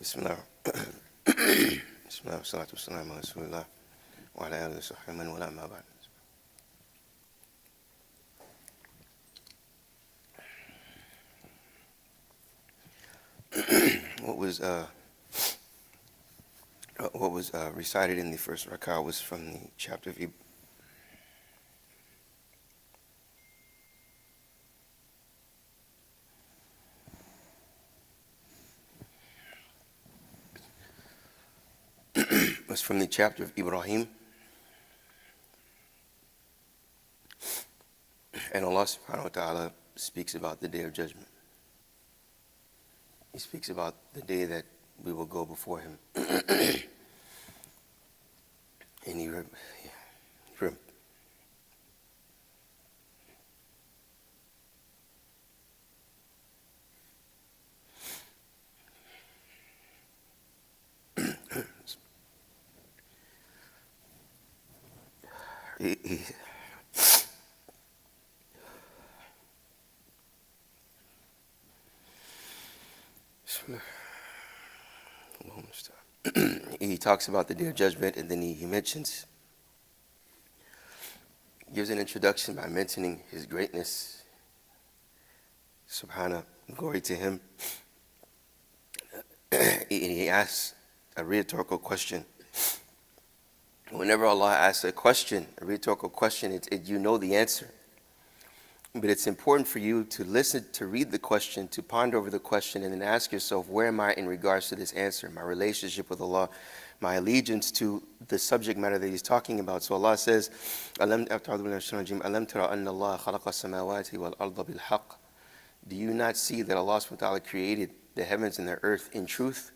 Bismillah. Bismillah, salatu wassalamu ala rasulillah wa ala alihi wa sahbihi man wala ma ba'd. What was recited in the first rak'ah was from the chapter of Ibrahim, and Allah subhanahu wa ta'ala speaks about the day of judgment. He speaks about the day that we will go before Him. And he he talks about the day of judgment, and then he mentions, gives an introduction by mentioning His greatness. Subhana, glory to Him. And he asks a rhetorical question. Whenever Allah asks a question, a rhetorical question, you know the answer. But it's important for you to listen, to read the question, to ponder over the question, and then ask yourself, where am I in regards to this answer? My relationship with Allah, my allegiance to the subject matter that He's talking about. So Allah says, Alam tara anna Allah khalaqa samawati wal arda bil haqq. Do you not see that Allah subhanahu wa ta'ala created the heavens and the earth in truth?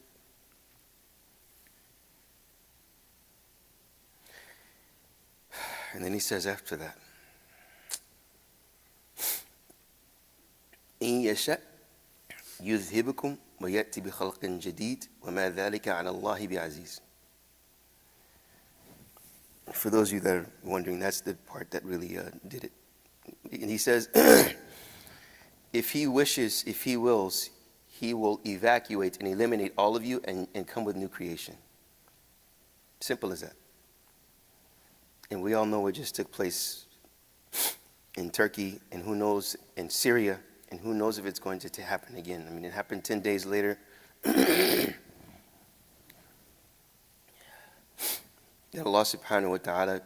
And then He says after that, إن يشأ يذهبكم ويأتي بخلق جديد وما ذلك على الله بعزيز. For those of you that are wondering, that's the part that really did it. And He says, if He wishes, if He wills, He will evacuate and eliminate all of you and come with new creation. Simple as that. And we all know what just took place in Turkey, and who knows, in Syria, and who knows if it's going to happen again. I mean, it happened 10 days later. That Allah subhanahu wa ta'ala,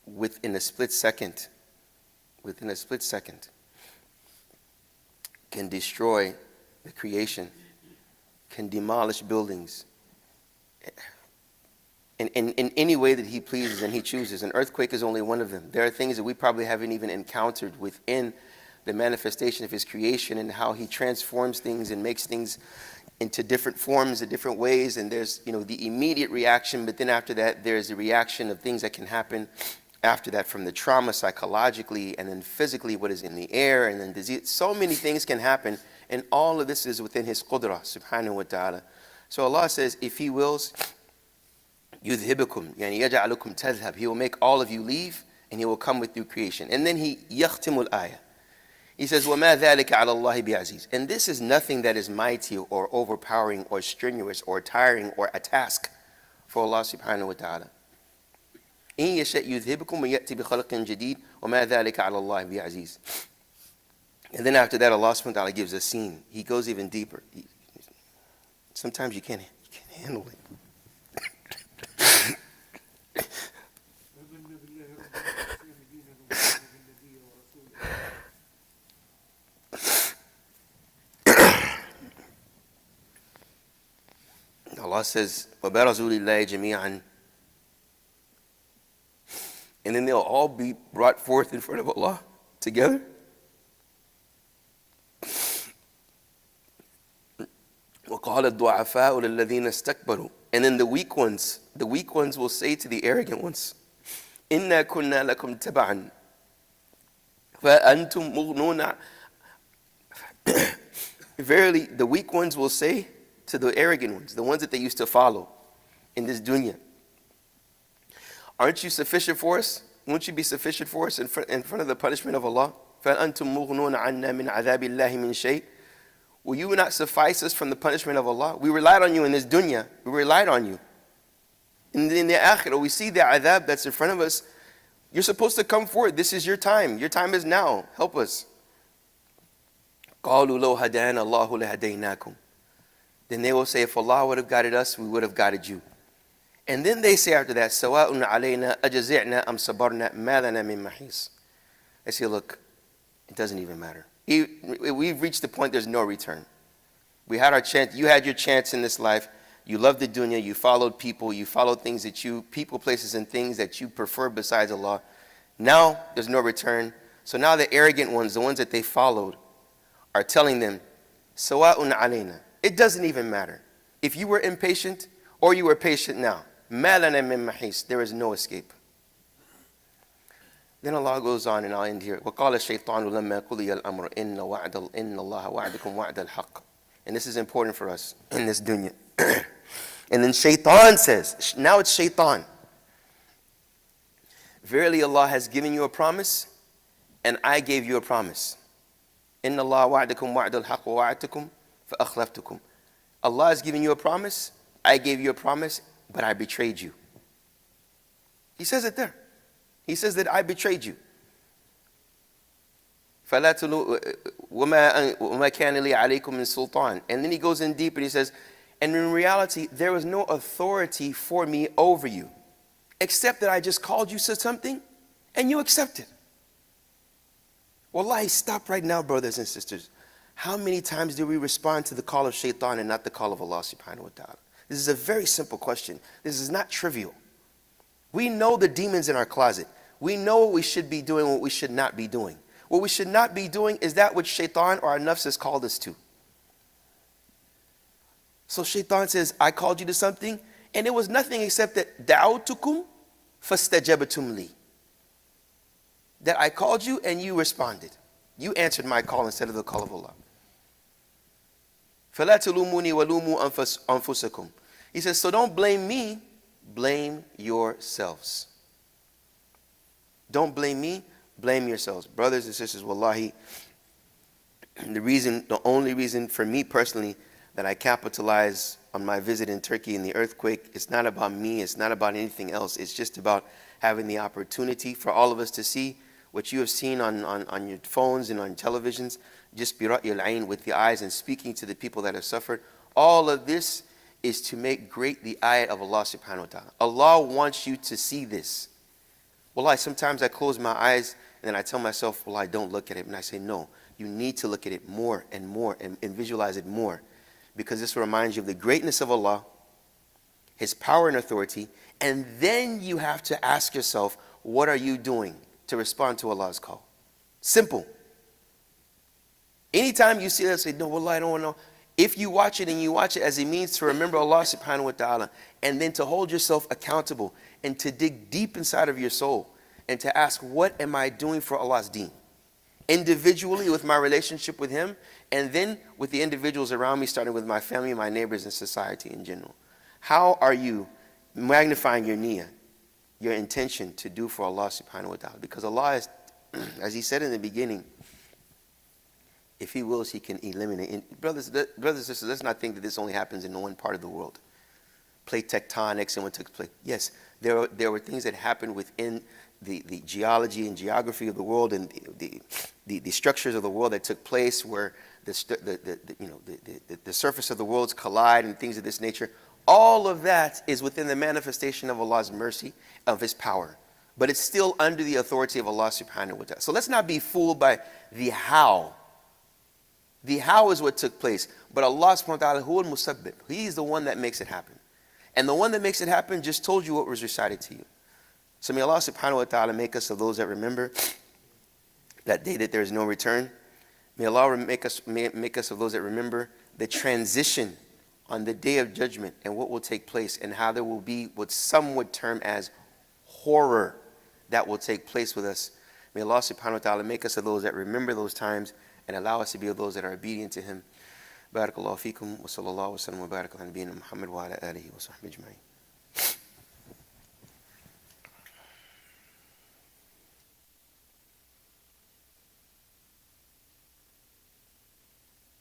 within a split second, can destroy the creation, can demolish buildings, in any way that He pleases and He chooses. An earthquake is only one of them. There are things that we probably haven't even encountered within the manifestation of His creation, and how He transforms things and makes things into different forms in different ways. And there's, the immediate reaction, but then after that, there's a reaction of things that can happen after that, from the trauma psychologically, and then physically, what is in the air, and then disease. So many things can happen, and all of this is within His qudrah, subhanahu wa ta'ala. So Allah says, if He wills, يُذْهِبُكُمْ يعني يَجْعَلُكُمْ تَذْهَبْ. He will make all of you leave, and He will come with new creation. And then He يَخْتِمُ الْآيَةِ. He says, وَمَا ذَلِكَ عَلَى اللَّهِ بِعَزِيزٍ. And this is nothing that is mighty or overpowering or strenuous or tiring or a task for Allah subhanahu wa ta'ala. إِن يَشَأْ يُذْهِبْكُمْ وَيَأْتِ بِخَلْقٍ جَدِيدٍ وَمَا ذَلِكَ عَلَى اللَّهِ بِعَزِيزٍ. And then after that, Allah subhanahu wa ta'ala gives a scene. He goes even deeper. Sometimes you can't handle it. Allah says, وَبَرَزُوا لِلَّهِ جَمِيعًا. And then they'll all be brought forth in front of Allah together. وَقَالَ الضُّعَفَاءُ لِلَّذِينَ اسْتَكْبَرُوا. And then the weak ones will say to the arrogant ones, إِنَّا كُنَّا لَكُمْ تَبَعًا فَأَنْتُمْ مُغْنُونَ. Verily, the weak ones will say to the arrogant ones, the ones that they used to follow in this dunya, aren't you sufficient for us? Won't you be sufficient for us in front of the punishment of Allah? فَأَنْتُمْ مُغْنُونَ عَنَّا مِنْ عَذَابِ اللَّهِ مِنْ شَيْءٍ. Will you not suffice us from the punishment of Allah? We relied on you in this dunya. We relied on you. In the akhirah, we see the adhab that's in front of us. You're supposed to come forward. This is your time. Your time is now. Help us. قَالُوا لَوْ هَدَانَ اللَّهُ لَهَدَيْنَاكُمْ. Then they will say, if Allah would have guided us, we would have guided you. And then they say after that, سَوَاءٌ عَلَيْنَا أَجَزِعْنَا أَمْ صَبَرْنَا مَا لَنَا مِن مَحِيصٍ. They say, look, it doesn't even matter. We've reached the point there's no return. We had our chance. You had your chance in this life. You loved the dunya. You followed people. You followed things that people, places, and things that you prefer besides Allah. Now there's no return. So now the arrogant ones, the ones that they followed, are telling them, سَوَاءٌ عَلَيْنَا. It doesn't even matter. If you were impatient or you were patient now, مَا لَنَا مِن مَحِيصٍ. There is no escape. Then Allah goes on, and I'll end here. وَقَالَ الشَّيْطَانُ لَمَّا قُضِيَ الْأَمْرُ إِنَّ اللَّهَ وَعْدَكُمْ وَعْدَ الْحَقِّ. And this is important for us in this dunya. And then Shaitan says, now it's Shaitan. Verily Allah has given you a promise, and I gave you a promise. إِنَّ اللَّهَ وَعْدَكُمْ وَعْدَ الْحَقِّ وَوَعَدْتُكُمْ فَأَخْلَفْتُكُمْ. Allah has given you a promise, I gave you a promise, but I betrayed you. He says it there. He says that I betrayed you. فَلَا تُلُوا وَمَا كَانَ لِي عَلَيْكُمْ مِنْ سُلْطَانٍ. And then he goes in deep and he says, and in reality, there was no authority for me over you, except that I just called you to something, and you accepted. Wallahi, stop right now, brothers and sisters. How many times do we respond to the call of Shaitan and not the call of Allah subhanahu wa ta'ala? This is a very simple question. This is not trivial. We know the demons in our closet. We know what we should be doing, what we should not be doing. What we should not be doing is that which Shaitan or our nafs has called us to. So Shaitan says, I called you to something, and it was nothing except that دَعَوْتُكُمْ فَاسْتَجَبْتُمْ لِي. That I called you and you responded. You answered my call instead of the call of Allah. فَلَا تَلُومُونِي وَلُومُوا أَنفُسَكُمْ. He says, so don't blame me, blame yourselves. Don't blame me, blame yourselves. Brothers and sisters, wallahi, the only reason for me personally that I capitalize on my visit in Turkey and the earthquake, it's not about me, it's not about anything else. It's just about having the opportunity for all of us to see what you have seen on your phones and on televisions, just bira'yil ayn, with the eyes, and speaking to the people that have suffered. All of this is to make great the ayat of Allah subhanahu wa ta'ala. Allah wants you to see this. Wallahi, sometimes I close my eyes and then I tell myself, well, I don't look at it. And I say, no, you need to look at it more and more and visualize it more. Because this reminds you of the greatness of Allah, His power and authority. And then you have to ask yourself, what are you doing to respond to Allah's call? Simple. Anytime you see that, say, no, wallahi, I don't want to know. If you watch it and you watch it as a means to remember Allah subhanahu wa ta'ala, and then to hold yourself accountable and to dig deep inside of your soul and to ask, what am I doing for Allah's deen? Individually with my relationship with Him, and then with the individuals around me, starting with my family, my neighbors, and society in general. How are you magnifying your niyyah, your intention to do for Allah subhanahu wa ta'ala? Because Allah is, as He said in the beginning, if He wills, He can eliminate. And brothers and sisters, let's not think that this only happens in one part of the world. Plate tectonics and what took place. Yes, there were things that happened within the geology and geography of the world, and the structures of the world that took place, where the surface of the worlds collide and things of this nature. All of that is within the manifestation of Allah's mercy, of His power. But it's still under the authority of Allah subhanahu wa ta'ala. So let's not be fooled by the how. The how is what took place. But Allah subhanahu wa ta'ala, huwa al-musabbib. He is the one that makes it happen. And the one that makes it happen just told you what was recited to you. So may Allah subhanahu wa ta'ala make us of those that remember that day that there is no return. May Allah make us of those that remember the transition on the day of judgment and what will take place, and how there will be what some would term as horror that will take place with us. May Allah subhanahu wa ta'ala make us of those that remember those times and allow us to be of those that are obedient to Him. Barakallahu feekum wa sallallahu wa sallam wa barak ala nabiyyina Muhammad wa ala alihi wa sahbihi ajma'in.